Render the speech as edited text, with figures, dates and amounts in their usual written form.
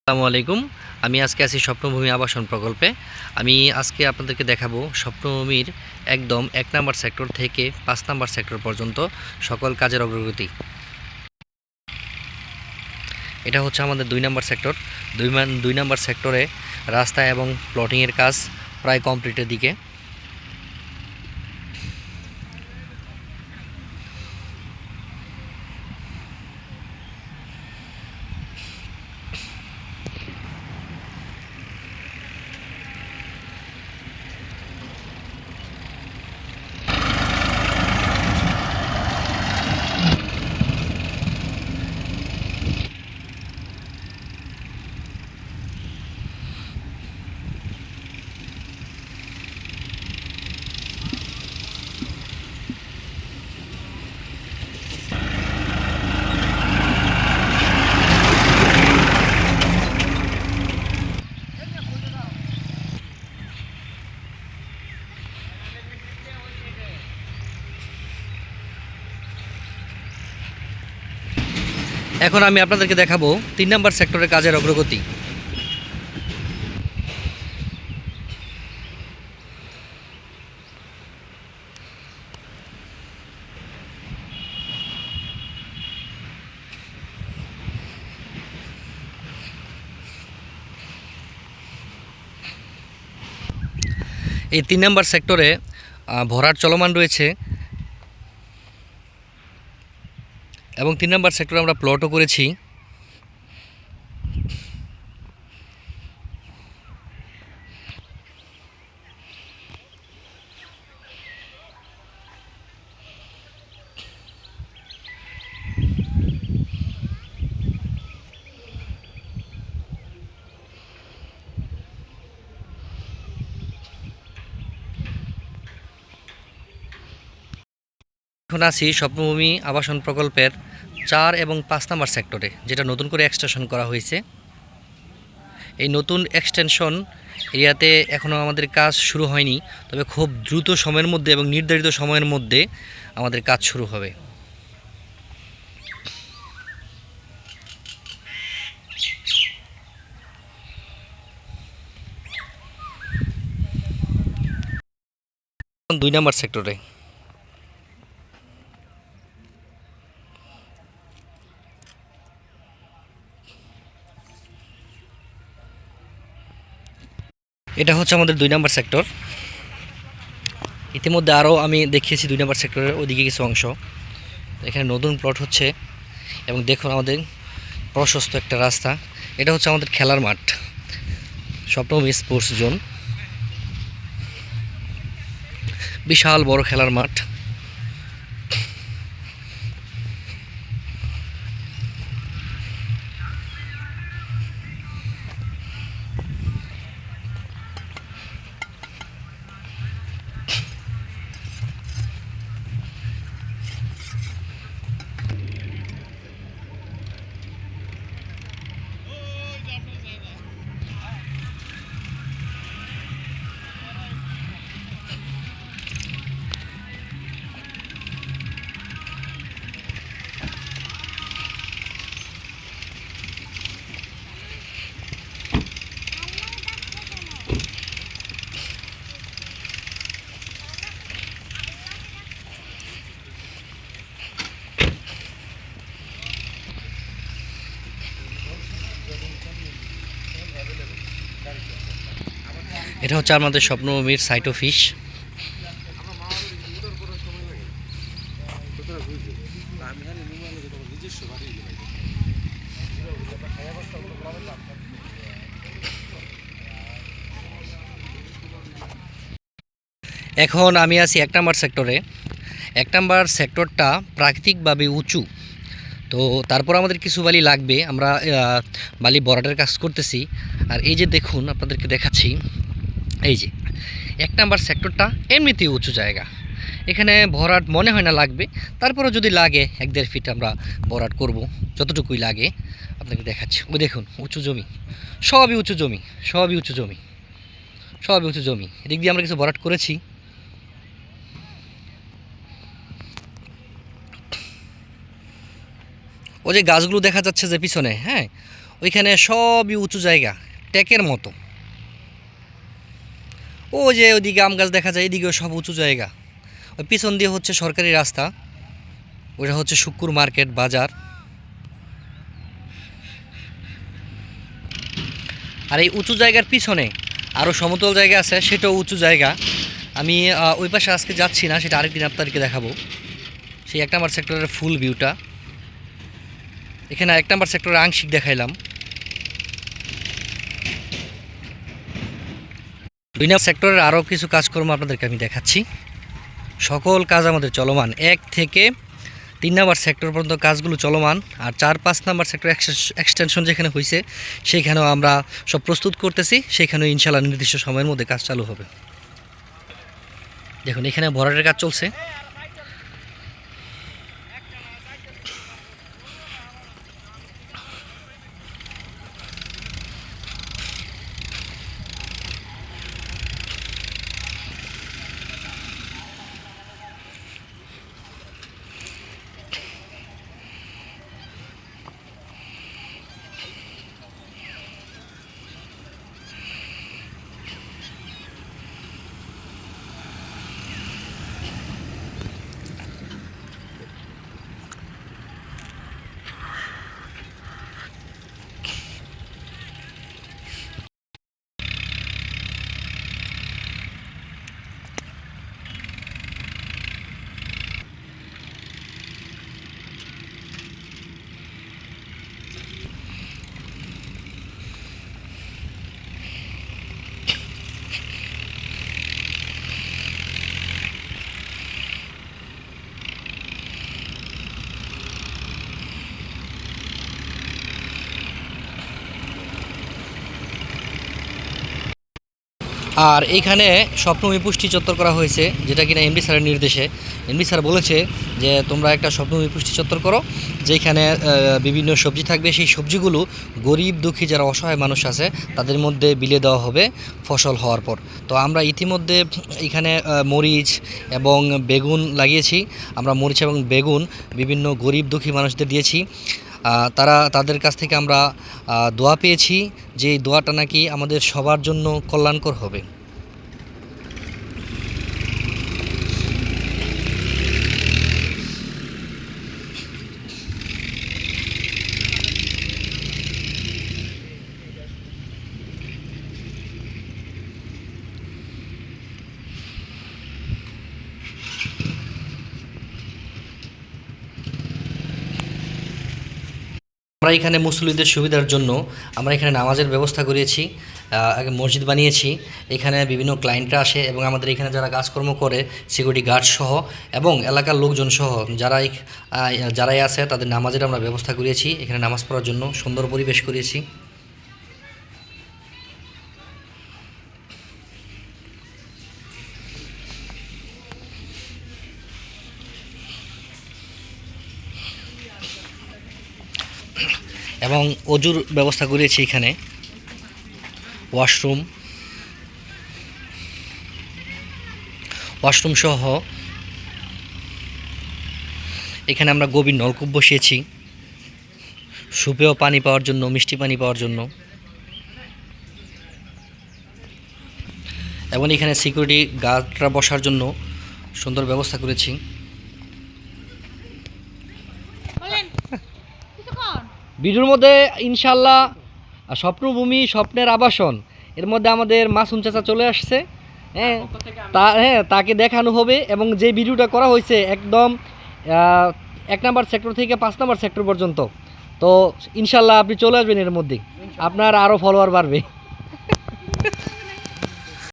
আসসালামু আলাইকুম। আমি আজকে আছি স্বপ্নভূমি আবাসন প্রকল্পে। আমি আজকে আপনাদেরকে দেখাবো স্বপ্নভূমির একদম ১ নাম্বার সেক্টর থেকে ৫ নাম্বার সেক্টর পর্যন্ত সকল কাজের অগ্রগতি। এটা হচ্ছে আমাদের ২ নাম্বার সেক্টর। ২ নাম্বার সেক্টরে রাস্তা এবং প্লটিংয়ের কাজ প্রায় কমপ্লিটের দিকে। এখন আমি আপনাদেরকে দেখাবো ৩ নাম্বার সেক্টরের কাজের অগ্রগতি। এই ৩ নাম্বার সেক্টরে ভরাট চলমান রয়েছে এবং ৩ নাম্বার সেক্টরে আমরা প্লটও করেছি। এখন আছি স্বপ্নভূমি আবাসন প্রকল্পের ৪ এবং ৫ নাম্বার সেক্টরে, যেটা নতুন করে এক্সটেনশন করা হয়েছে। এই নতুন এক্সটেনশন এরিয়াতে এখনও আমাদের কাজ শুরু হয়নি, তবে খুব দ্রুত সময়ের মধ্যে এবং নির্ধারিত সময়ের মধ্যে আমাদের কাজ শুরু হবে। দুই নাম্বার সেক্টরে এটা হচ্ছে আমাদের ২ নাম্বার সেক্টর। ইতিমধ্যে আরও আমি দেখিয়েছি ২ নাম্বার সেক্টরের ওইদিকে কিছু অংশ। এখানে নতুন প্লট হচ্ছে এবং দেখুন আমাদের প্রশস্ত একটা রাস্তা। এটা হচ্ছে আমাদের খেলার মাঠ, স্বপ্নভূমি স্পোর্টস জোন। বিশাল বড় খেলার মাঠ। এটা হচ্ছে আমাদের স্বপ্নভূমির সাইট অফিস। এখন আমি আছি ১ নাম্বার সেক্টরে। ১ নাম্বার সেক্টরটা প্রাকৃতিকভাবে উঁচু, তো তারপর আমাদের কিছু বালি লাগবে। আমরা বালি ভরাটের কাজ করতেছি। আর এই যে দেখুন, আপনাদেরকে দেখাচ্ছি, এই যে ১ নাম্বার সেক্টরটা এমনিতেই উঁচু জায়গা, এখানে ভরাট মনে হয় না লাগবে। তারপরে যদি লাগে ১-১.৫ ফিট আমরা ভরাট করব, যতটুকুই লাগে। আপনাকে দেখাচ্ছি, ওই দেখুন উঁচু জমি, সবই উঁচু জমি, সবই উঁচু জমি, সবই উঁচু জমি। এদিক দিয়ে আমরা কিছু ভরাট করেছি। ও যে গাছগুলো দেখা যাচ্ছে যে পিছনে, হ্যাঁ, ওইখানে সবই উঁচু জায়গা, টেকের মতো। ও যে ওইদিকে আম গাছ দেখা যায়, এদিকেও সব উঁচু জায়গা। ওই পিছন দিয়ে হচ্ছে সরকারি রাস্তা, ওইটা হচ্ছে শুক্কুর মার্কেট বাজার। আর এই উঁচু জায়গার পিছনে আরও সমতল জায়গা আছে, সেটাও উঁচু জায়গা। আমি ওই পাশে আজকে যাচ্ছি না, সেটা আরেকদিন আপনাদেরকে দেখাবো। সেই 1 নম্বর সেক্টরের ফুল ভিউটা এখানে 1 নম্বর সেক্টরের আংশিক দেখাইলাম। 2 নম্বর সেক্টরের আরও কিছু কাজকর্ম আপনাদেরকে আমি দেখাচ্ছি। সকল কাজ আমাদের চলমান, 1 থেকে 3 নম্বর সেক্টর পর্যন্ত কাজগুলো চলমান। আর 4-5 নম্বর সেক্টর এক্সটেনশন যেখানে হয়েছে সেইখানেও আমরা সব প্রস্তুত করতেছি, সেখানেও ইনশাল্লাহ নির্দিষ্ট সময়ের মধ্যে কাজ চালু হবে। দেখুন এখানে ভরাটের কাজ চলছে। আর এইখানে স্বপ্নভূমি পুষ্টি চত্বর করা হয়েছে, যেটা কিনা এমডি স্যারের নির্দেশে। এমডি স্যার বলেছে যে তোমরা একটা স্বপ্নভূমি পুষ্টি চত্বর করো, যেখানে বিভিন্ন সবজি থাকবে। সেই সবজিগুলো গরিব দুঃখী যারা অসহায় মানুষ আছে তাদের মধ্যে বিলিয়ে দেওয়া হবে ফসল হওয়ার পর। তো আমরা ইতিমধ্যে এখানে মরিচ এবং বেগুন লাগিয়েছি। আমরা মরিচ এবং বেগুন বিভিন্ন গরিব দুঃখী মানুষদের দিয়েছি। তাদের কাছ থেকে আমরা দোয়া পেয়েছি যে এই দোয়াটা নাকি আমাদের সবার জন্য কল্যাণকর হবে। আমরা এখানে মুসল্লিদের সুবিধার জন্য আমরা এখানে নামাজের ব্যবস্থা করিয়েছি, মসজিদ বানিয়েছি। এখানে বিভিন্ন ক্লায়েন্টরা আসে এবং আমাদের এখানে যারা কাজকর্ম করে সিকিউরিটি গার্ড সহ এবং এলাকার লোকজন সহ যারাই আছে তাদের নামাজের আমরা ব্যবস্থা করিয়েছি। এখানে নামাজ পড়ার জন্য সুন্দর পরিবেশ করিয়েছি। এবং অজুর ব্যবস্থা করেছি এখানে, ওয়াশরুম সহ। এখানে আমরা গভীর নলকূপ বসিয়েছি সুপেয় পানি পাওয়ার জন্য, মিষ্টি পানি পাওয়ার জন্য। এবং এখানে সিকিউরিটি গার্ডরা বসার জন্য সুন্দর ব্যবস্থা করেছি। ভিডিওর মধ্যে ইনশাল্লাহ স্বপ্নভূমি স্বপ্নের আবাসন এর মধ্যে আমাদের মাসুম চাচা চলে আসছে। তাকে দেখানো হবে। এবং যে ভিডিওটা করা হয়েছে একদম 1 নম্বর সেক্টর থেকে 5 নম্বর সেক্টর পর্যন্ত, তো ইনশাল্লাহ আপনি চলে আসবেন, এর মধ্যে আপনার আরও ফলোয়ার বাড়বে।